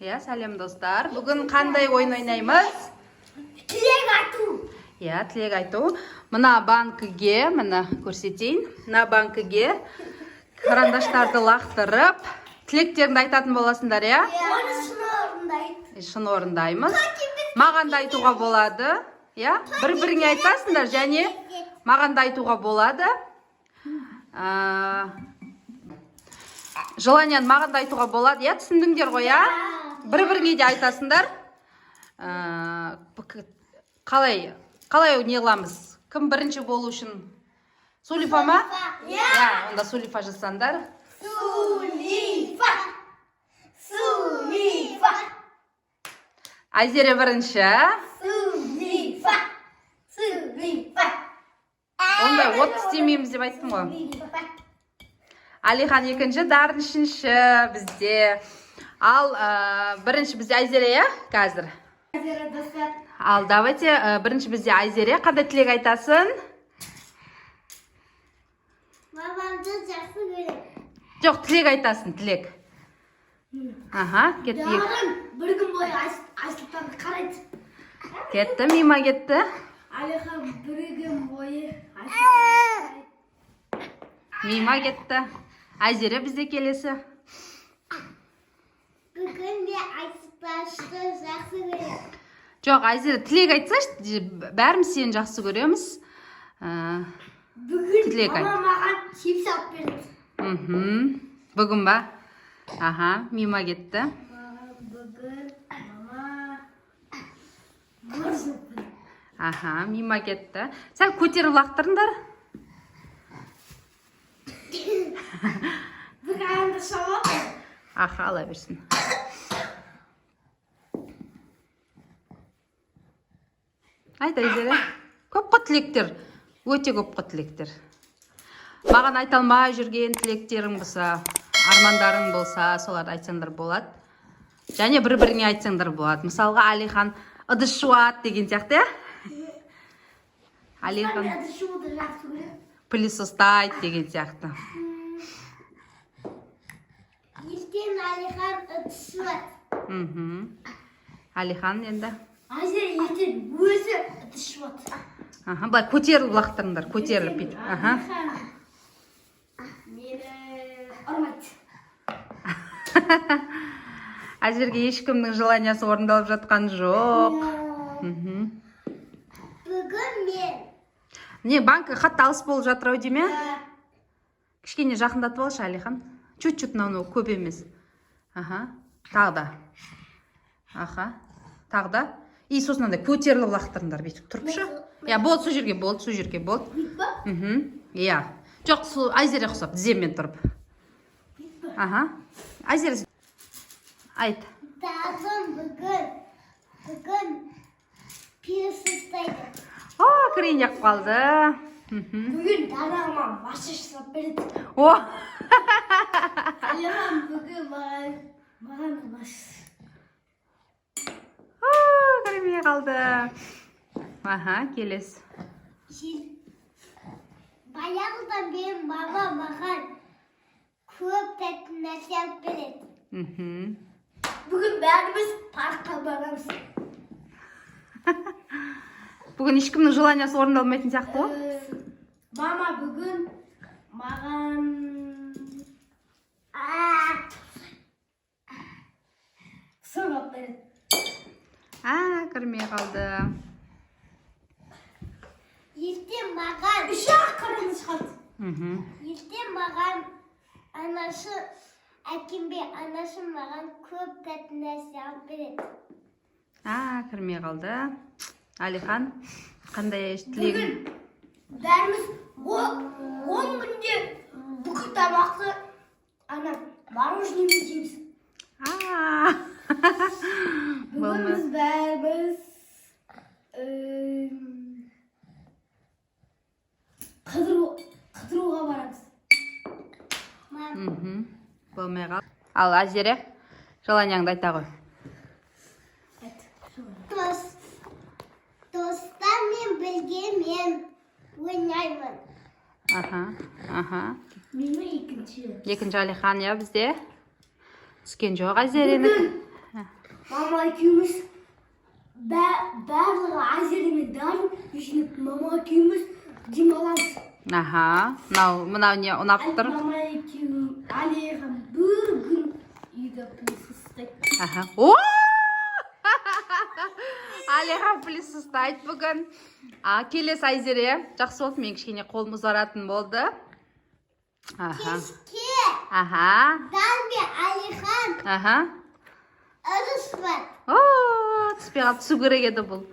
Я, сәлем достар. Бүгін қандай ойын ойнаймыз? Тілек айту. Я, тілек айту. Мына банкіге, мына көрсетейін. Мына банкіге қарандаштарды лақтырып, тілектеріңді айтатын боласыңдар, я? Оны шын орындайды. Шын орындаймыз. Маған да айтуға болады, я? Бір-біріңе айтасыңдар, және маған да айтуға болады. Желанияны маған да айтуға болады, я? Түсіндіңдер ғой, я? Бір-біріңе де айтасыңдар. Қалай не қыламыз? Кім бірінші болу үшін? Сулифа ма? Я. Онда Сулифа жасаңдар. Сулифа. Сулифа. Айзере бірінші. Сулифа. Сулифа. Ондай от істемейміз деп айттым ғой. Алихан екінші, Дарын үшінші бізде. Ал бірінші бізде Айзере, я? Қазір. Айзере достар. Ал давайте бірінші бізде Айзере. Қандай тілек айтасың? Мамамды жақсы көрем. Жоқ, тілек айтасың, тілек. Аха, кеттік. Дарын бір күн бойы Айсұлтанды қарайды. Кетті, Мима кетті. Алихан бір күн бойы Айсұлтанды қарайды. Мима кетті. Айзере бізде келесі. Бүгін мен Айсұлтанды жақсы көрем. Жоқ, Айзере тілек айтсаш, бәріміз сені жақсы көреміз. Бүгін мама маған чипс алып берді. Бүгін ба? Аха, Мима кетті. Бүгін мама мороженое. Аха, Мима кетті. Сәл көтеріп лақтырыңдар. Бір аяғымды шалып. Аха, ала берсін. Айт, Айзере. Көп қой тілектер. Өте көп қой тілектер. Маған айта алмай жүрген тілектерің болса, армандарың болса, соларды айтсаңдар болады. Және бір-біріңе айтсаңдар болады. Мысалға, Алихан ыдыс жуады деген сияқты, я? Алихан Ыдыс жууды жақсы көрем. пылесостайды деген сияқты. Ертең Алихан ыдыс жуады. Алихан енді. Айзере ертең өзі ыдыс жуады. Аха, былай көтеріліп лақтырыңдар, көтеріліп бүйтіп. Аха. Мені ұрмайды. Әзірге ешкімнің желаниясы орындалып жатқан жоқ. Бүгін мен. Не, банкі қатты алыс болып жатыр ау деме? Кішкене жақындатып алшы, Алихан. Чуть-чуть мынау көп емес. Аха, тағы да. Аха, тағы да. И сосын андай көтеріліп лақтырыңдар, бүйтіп тұрыпшы. Я, болды, сол жерге болды, сол жерге болды. Бүйтіп ба? Я. Жоқ, Айзере ұқсап, тіземмен тұрып. Аха. Айзере, айт. Дағым бүгін пирс ұстайды. О, кірейін жақ қалды. Бүгін дағыма массаж жасап береді. О, Алихан бүгін маған массаж. кірмей қалды. Аха, келес. Баяғыда мен мама маған көп тәтті нәрсе алып береді. Бүгін бәріміз паркқа барамыз. Бүгін ешкімнің желаниясы орындалмайтын сияқты ғой? Мама бүгін маған сыр алып береді. Кірмей қалды. Ертең маған үш-ақ қараңыз қалды. Ертең маған анасы маған көп тәтті нәрсе алып береді. Кірмей қалды. Алихан, қандай тілегің? Бәріміз 10 күнде бүкіл тамақты мороженое жейміз. Бүгін біз бәріміз қыдыруға барамыз. Болмай қал. Ал, Айзере, желанияңды айта ғой. Достармен бірге мен ойнаймын. Аха. Мені екінші. Екінші Алихан, я, бізде. Түскен жоқ Айзерені. Мама екеуміз барлығы Айзере мен Дарын жинап, мама екеуміз демаламыз. Аха, мынау не ұнап тұр? Мама екеуміз Алихан бір күн үйде плюс ұстайды. Аха. О! Алихан плюс ұстайды бүгін. Келесі Айзере. Жақсы болды, мен кішкене қолым ұзаратын болды. Кешке Аха. Дан мен Алихан Аха. ұрыс бар. О, түспей қалып түсу керек еді бұл.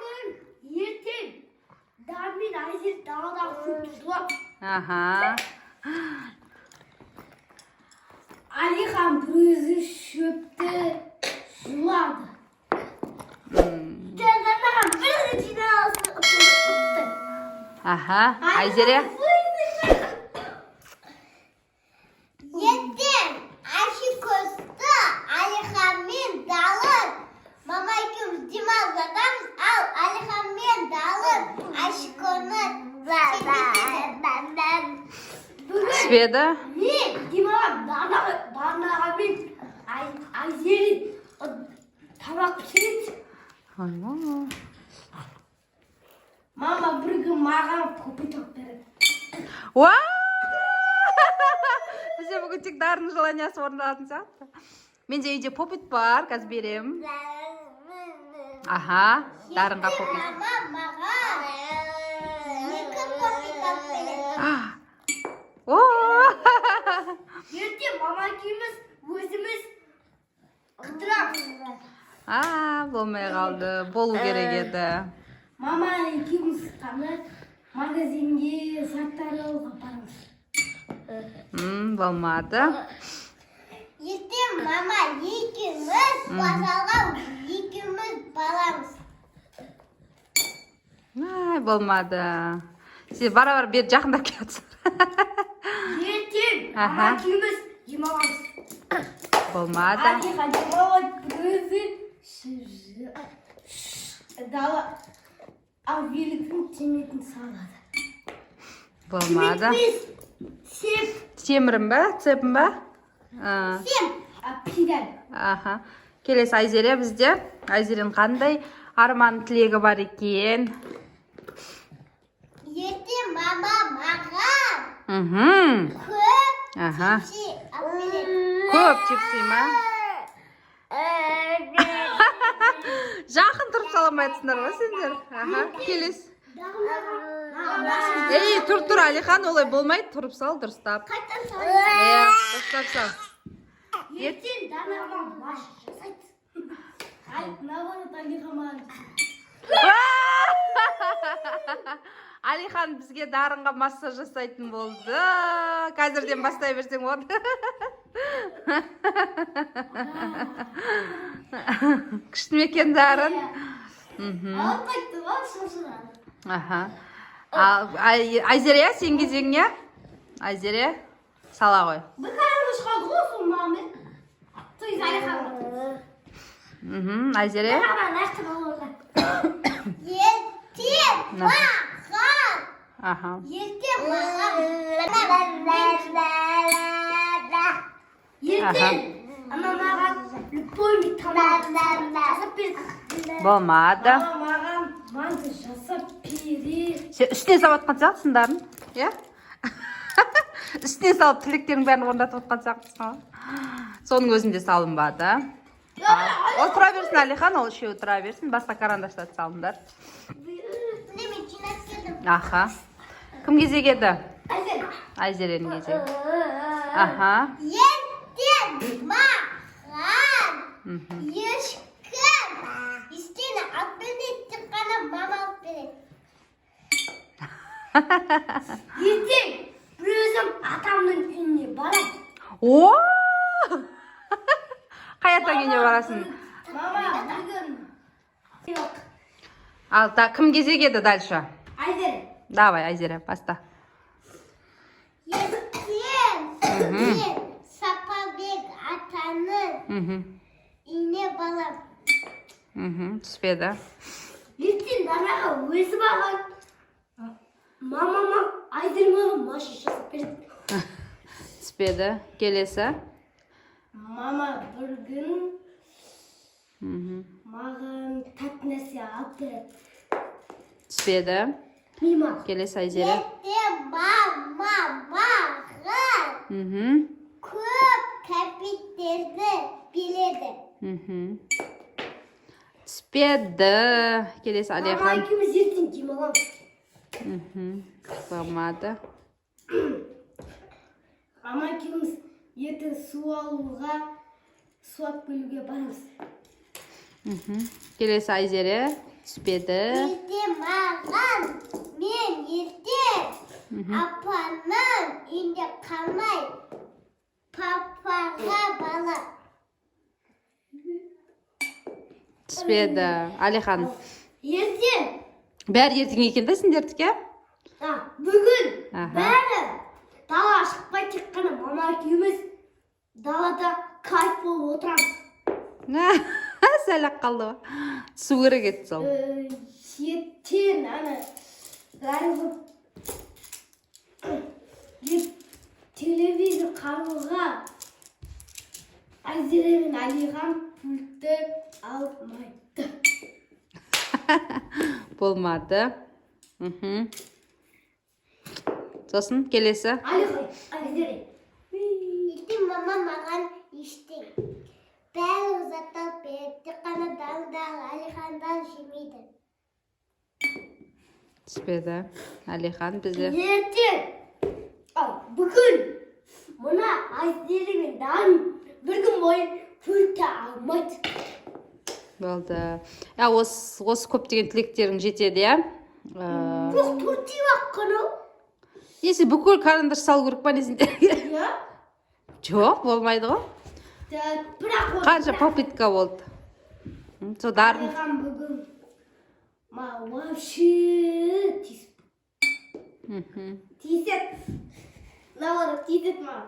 Бүгін ертең Дан мен Айзер даладағы шөпті жұлады. Аха. Алихан өзі шөпті жұлады. Жаңағыдан бір жиналысы ұтты. Аха. Айзере. Ертең Айши көсті Алихан мен Далын мама екеуміз демалып жатамыз, ал Алихан мен Далын Айши көні Түспеді. мен демалып Дарнаға мен Айзере тамақ пісіреді. Мама бір күн маған попит алып береді. Уа! Бізде бүгін тек Дарын желаниясы орындалатын сияқты. Менде үйде попит бар, қазір берем. Аха, Дарынға попит. Мама маған екі попит алып береді. О! Ертең мама екеуміз өзіміз қыдырамыз. Болмай қалды. Болу керек еді. Мама екеуміз қана магазинге заттар алуға барамыз. Болмады. Ертең мама екеуміз базарға екеуміз барамыз. Болмады. Сен бара-бар бер жақындап келатсың. Ертең мама екеуміз демаламыз. Болмады. Алихан демалып өзі дала великтің теметін салады. Болмады. Сеп. Темірім ба? Цепім ба? Сеп. Педаль. Аха. Келесі Айзере бізде. Айзерен қандай арман тілегі бар екен? Ертең мама маған көп чипси алып береді. Көп чипси ма? Жақын тұрып саламайтсыңдар ма сендер? Аха, келес. Ей, тұр, Алихан, олай болмайды. Тұрып сал, дұрыстап. Қайтан салады. Дұрыстап сал. Ертең Дарнама массаж жасайды. Наоборот, Алихан маған. Алихан бізге Дарынға массаж жасайтын болды. Қазірден бастай берсең болды. Күшті мекен Дарын. Алып қайтты ба, шошырады. Аха. Айзере, сен кезеңіне? Айзере, сала ғой. Бір қараңғы шығады ғой, сол мамы. Той Алихан. Айзере. Маған ақтып алуға. Ертең маған. Аха. Ертең маған любой тамақ жасап береді. Болмады. Маған манты жасап береді. Сен үстіне салып отқан сияқтысың Дарын? Иә? Үстіне салып тілектерің бәрін орындатып отқан сияқтысың. Соның өзінде салынбады. Ол тұра берсін, Алихан, ол үшеуі тұра берсін. Басқа карандаштарды салыңдар. Аха. Кім кезек еді? Айзеренің кезегі. Аха. Ертең маған ешкім ештеңе алып бермейді, тек қана мама алып береді. Ертең өзім атамның үйіне барамын. О! Қай атаң үйіне барасың? Мама, бүгін. Ал, кім кезек еді дальше? Айзере. Давай, Айзере, баста. Ертең мен Сапабек атаның үйіне барамын. Түспеді. Ертең Дараға өзі барған. Мамама Айзере маған массаж жасап береді. Түспеді. Келесі. Мама бір күн маған тәтті нәрсе алып береді. Түспеді. Келесі Айзере. Ертең мама маған көп кәмпиттерді береді. Түспеді. Келесі Мама Алихан. екеуміз ертең демаламыз. Болмады. Мама екеуміз ертең су алуға, су алып келуге барамыз. Келесі Айзере. Түспеді. Ертең маған, мен ертең апаның үйінде қалмай, папаға барам. Түспеді. Алихан. Ертең, Бәрі ертең екен да сендердікі? бүгін бәрі дала шықпай тек қана мама екеуміз далада кайф болып отырамыз. Сәл-ақ қалды ба? Су керек еді сол. Ертең телевизор қаруға Айзере мен Алихан пультті алмайды. Болмады. Сосын келесі. Алихан, Айзере. Ертең мама маған ештең. Бәрі заттап береді, тек қана дал-дал Алихандан жемейді. Түспеді. Алихан бізде. Ертең, бүгін мына Айзере мен Дани бір күн бойы пультті алмайды. Болды. Осы көптеген тілектерің жетеді, иә? Жоқ, төртеу-ақ қана. Есі бүкіл карандаш салу керек па несінде? Жоқ, болмайды ғой. Қанша попытка болды? Со дарын. Алихан бүгін вообще тиісет. Наоборот, тиісет маған.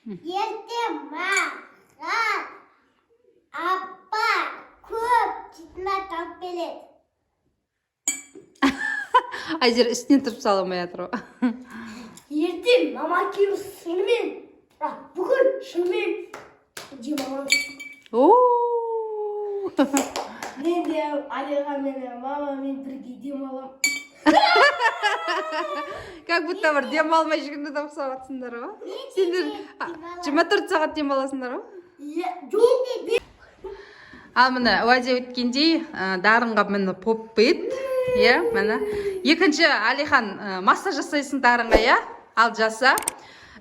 Ертең маған апа көп читнат алып береді. Айзер үстінен тұрып сала алмай жатыр ғой. Ертең мама екеуміз шынымен, бүгін шынымен демаламыз. Мен де Алихан мен мамамен бірге демаламын. Как будто бір демалмай жүргенде де ұқсап жатсыңдар ғой. Сендер 24 сағат демаласыңдар ғой. Жоқ. Ал міне уәде өткендей дарынға міне поппит. Иә, міне. Екінші Алихан массаж жасайсың дарынға, иә? Ал жаса.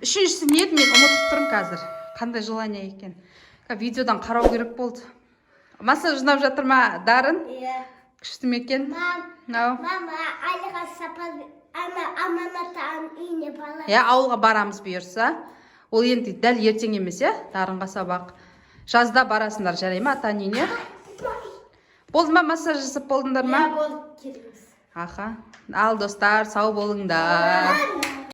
Үшіншісі не еді, мен ұмытып тұрмын қазір. Қандай желание екен. Видеодан қарау керек болды. Массаж жинап жатыр ма дарын? Иә. Күшті ме екен? Мама, Алихан сапар аманаттан үйіне барады. Иә, ауылға барамыз бұйырса. Ол енді дәл ертең емес, иә? Дарынға сабақ. Жазда барасыңдар, жарай ма ата үйіне? Болды ма, массаж жасап болдыңдар ма? Иә, болды, келіңіз. Аха. Ал достар, сау болыңдар.